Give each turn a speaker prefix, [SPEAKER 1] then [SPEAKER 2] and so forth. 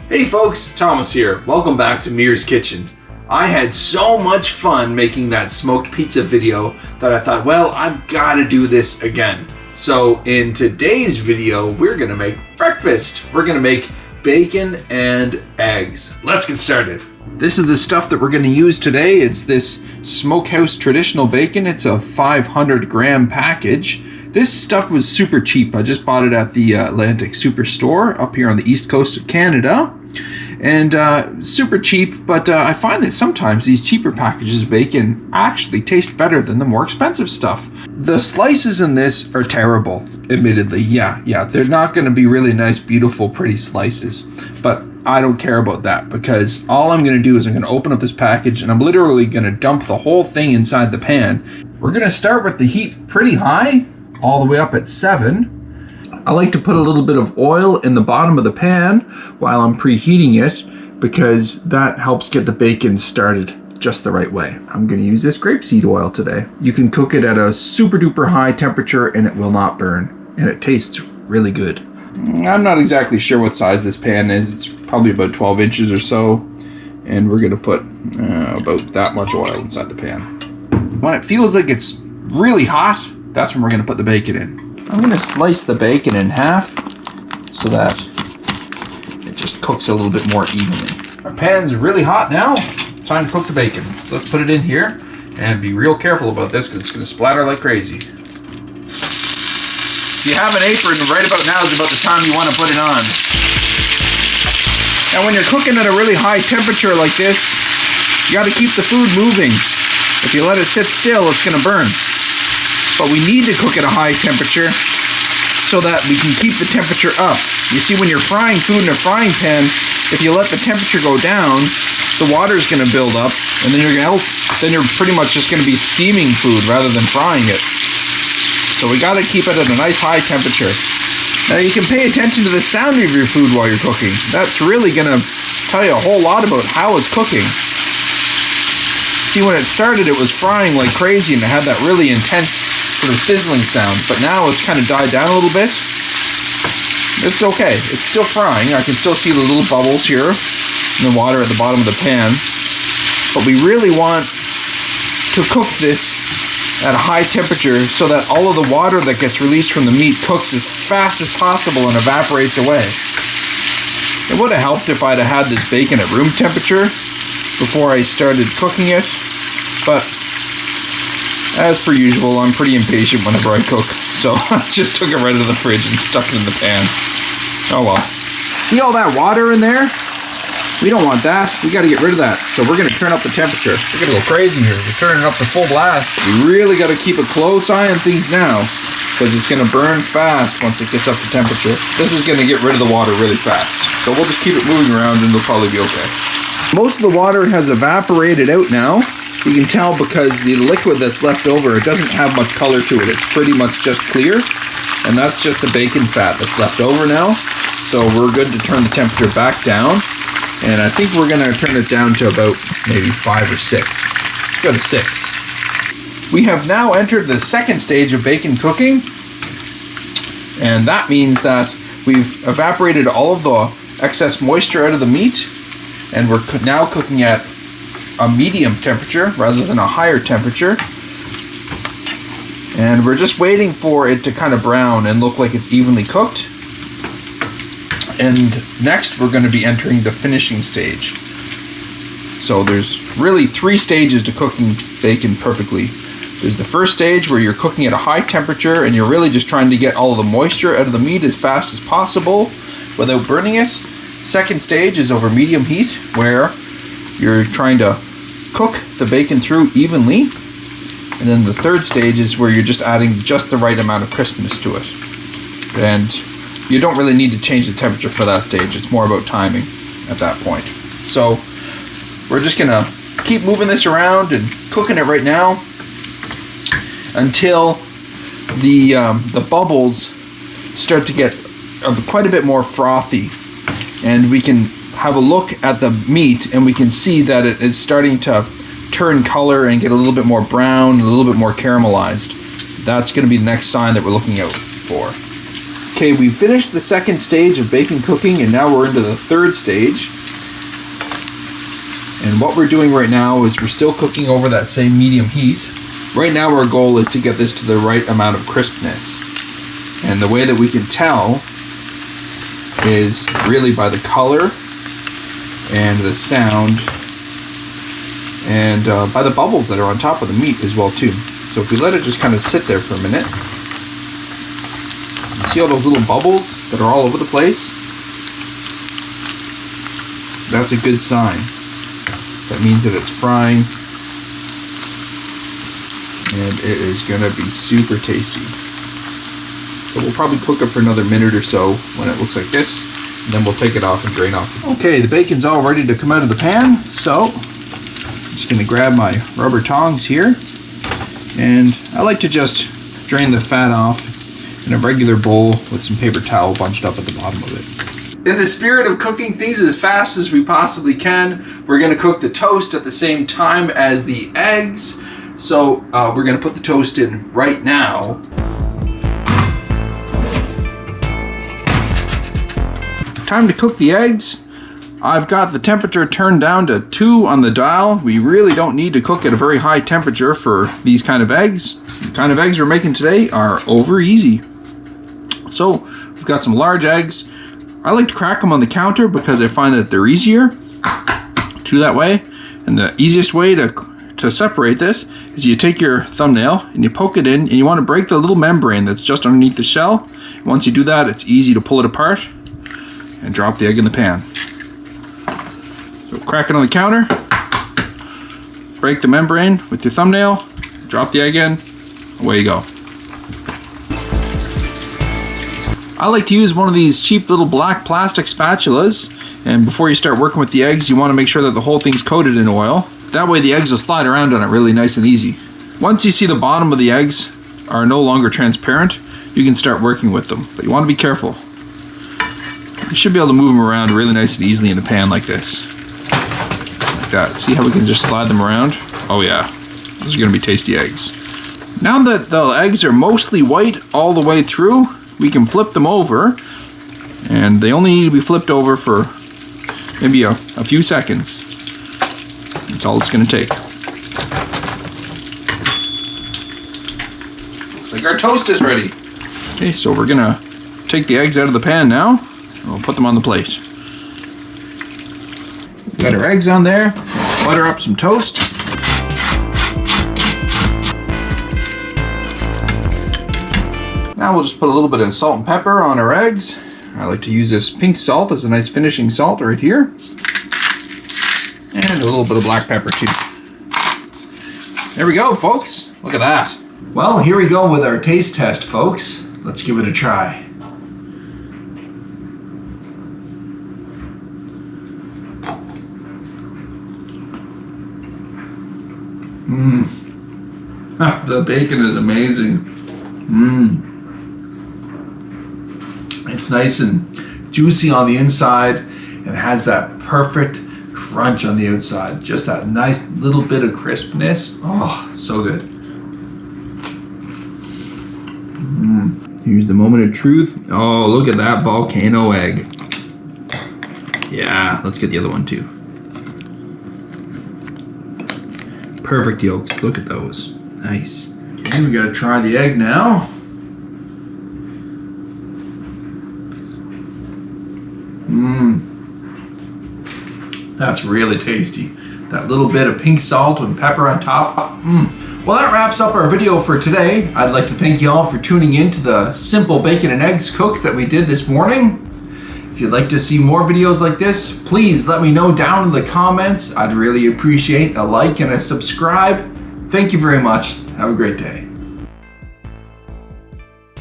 [SPEAKER 1] Hey folks, Thomas here. Welcome back to Mears Kitchen. I had so much fun making that smoked pizza video that I thought, well, I've got to do this again. So in today's video, we're gonna make breakfast. We're gonna make bacon and eggs. Let's get started. This is the stuff that we're gonna use today. It's this Smokehouse Traditional Bacon. It's a 500 gram package. This stuff was super cheap. I just bought it at the Atlantic Superstore up here on the east coast of Canada. And super cheap, but I find that sometimes these cheaper packages of bacon actually taste better than the more expensive stuff. The slices in this are terrible, admittedly. Yeah, they're not going to be really nice, beautiful, pretty slices. But I don't care about that, because all I'm going to do is I'm going to open up this package and I'm literally going to dump the whole thing inside the pan. We're going to start with the heat pretty high, all the way up at 7. I like to put a little bit of oil in the bottom of the pan while I'm preheating it, because that helps get the bacon started just the right way. I'm going to use this grapeseed oil today. You can cook it at a super duper high temperature and it will not burn, and it tastes really good. I'm not exactly sure what size this pan is. It's probably about 12 inches or so, and we're going to put about that much oil inside the pan. When it feels like it's really hot, that's when we're going to put the bacon in. I'm going to slice the bacon in half so that it just cooks a little bit more evenly. Our pan's really hot now. Time to cook the bacon. So let's put it in here and be real careful about this, because it's going to splatter like crazy. If you have an apron, right about now is about the time you want to put it on. Now when you're cooking at a really high temperature like this, you got to keep the food moving. If you let it sit still, it's going to burn. But we need to cook at a high temperature so that we can keep the temperature up. You see, when you're frying food in a frying pan, if you let the temperature go down, the water is going to build up, and then you're pretty much just going to be steaming food rather than frying it. So we got to keep it at a nice high temperature. Now you can pay attention to the sound of your food while you're cooking. That's really going to tell you a whole lot about how it's cooking. See, when it started, it was frying like crazy, and it had that really intense sort of sizzling sound, but now it's kind of died down a little bit. It's okay. It's still frying. I can still see the little bubbles here in the water at the bottom of the pan. But we really want to cook this at a high temperature so that all of the water that gets released from the meat cooks as fast as possible and evaporates away. It would have helped if I'd have had this bacon at room temperature before I started cooking it, but as per usual, I'm pretty impatient whenever I cook, so I just took it right out of the fridge and stuck it in the pan. Oh well. See all that water in there? We don't want that. We got to get rid of that. So we're going to turn up the temperature. We're going to go crazy here. We're turning it up to full blast. We really got to keep a close eye on things now, because it's going to burn fast once it gets up to temperature. This is going to get rid of the water really fast. So we'll just keep it moving around and it'll probably be okay. Most of the water has evaporated out now. You can tell because the liquid that's left over, it doesn't have much color to it. It's pretty much just clear, and that's just the bacon fat that's left over now. So we're good to turn the temperature back down, and I think we're going to turn it down to about maybe 5 or 6. Let's go to 6. We have now entered the second stage of bacon cooking, and that means that we've evaporated all of the excess moisture out of the meat, and we're now cooking at a medium temperature rather than a higher temperature, and we're just waiting for it to kind of brown and look like it's evenly cooked. And next we're going to be entering the finishing stage. So there's really 3 stages to cooking bacon perfectly. There's the first stage where you're cooking at a high temperature and you're really just trying to get all of the moisture out of the meat as fast as possible without burning it. Second stage is over medium heat, where you're trying to cook the bacon through evenly. And then the third stage is where you're just adding just the right amount of crispness to it. And you don't really need to change the temperature for that stage. It's more about timing at that point. So we're just gonna keep moving this around and cooking it right now until the bubbles start to get quite a bit more frothy, and we can have a look at the meat and we can see that it is starting to turn color and get a little bit more brown, a little bit more caramelized. That's going to be the next sign that we're looking out for. Okay, we finished the second stage of bacon cooking, and now we're into the third stage. And what we're doing right now is we're still cooking over that same medium heat. Right now our goal is to get this to the right amount of crispness. And the way that we can tell is really by the color and the sound and by the bubbles that are on top of the meat as well too. So if we let it just kind of sit there for a minute, see all those little bubbles that are all over the place? That's a good sign. That means that it's frying and it is gonna be super tasty. So we'll probably cook it for another minute or so when it looks like this, and then we'll take it off and drain off. Okay, the bacon's all ready to come out of the pan, so I'm just gonna grab my rubber tongs here, and I like to just drain the fat off in a regular bowl with some paper towel bunched up at the bottom of it. In the spirit of cooking things as fast as we possibly can, we're gonna cook the toast at the same time as the eggs. So we're gonna put the toast in right now. Time to cook the eggs. I've got the temperature turned down to 2 on the dial. We really don't need to cook at a very high temperature for these kind of eggs. The kind of eggs we're making today are over easy. So we've got some large eggs. I like to crack them on the counter because I find that they're easier to do that way. And the easiest way to separate this is you take your thumbnail and you poke it in, and you want to break the little membrane that's just underneath the shell. Once you do that, it's easy to pull it apart and drop the egg in the pan. So crack it on the counter, break the membrane with your thumbnail, drop the egg in, away you go. I like to use one of these cheap little black plastic spatulas, and before you start working with the eggs, you want to make sure that the whole thing's coated in oil. That way the eggs will slide around on it really nice and easy. Once you see the bottom of the eggs are no longer transparent, you can start working with them, but you want to be careful. You should be able to move them around really nice and easily in the pan like this. Like that. See how we can just slide them around? Oh yeah, those are going to be tasty eggs. Now that the eggs are mostly white all the way through, we can flip them over, and they only need to be flipped over for maybe a few seconds. That's all it's going to take. Looks like our toast is ready. Okay, so we're going to take the eggs out of the pan now. We'll put them on the plate. Got our eggs on there. Let's butter up some toast. Now we'll just put a little bit of salt and pepper on our eggs. I like to use this pink salt as a nice finishing salt right here. And a little bit of black pepper too. There we go, folks. Look at that. Well, here we go with our taste test, folks. Let's give it a try. The bacon is amazing. It's nice and juicy on the inside and has that perfect crunch on the outside. Just that nice little bit of crispness. Oh, so good. Here's the moment of truth. Oh, look at that volcano egg. Yeah, let's get the other one too. Perfect yolks. Look at those. Nice. Okay, we gotta try the egg now. That's really tasty. That little bit of pink salt and pepper on top. Well, that wraps up our video for today. I'd like to thank you all for tuning in to the simple bacon and eggs cook that we did this morning. If you'd like to see more videos like this, please let me know down in the comments. I'd really appreciate a like and a subscribe. Thank you very much. Have a great day.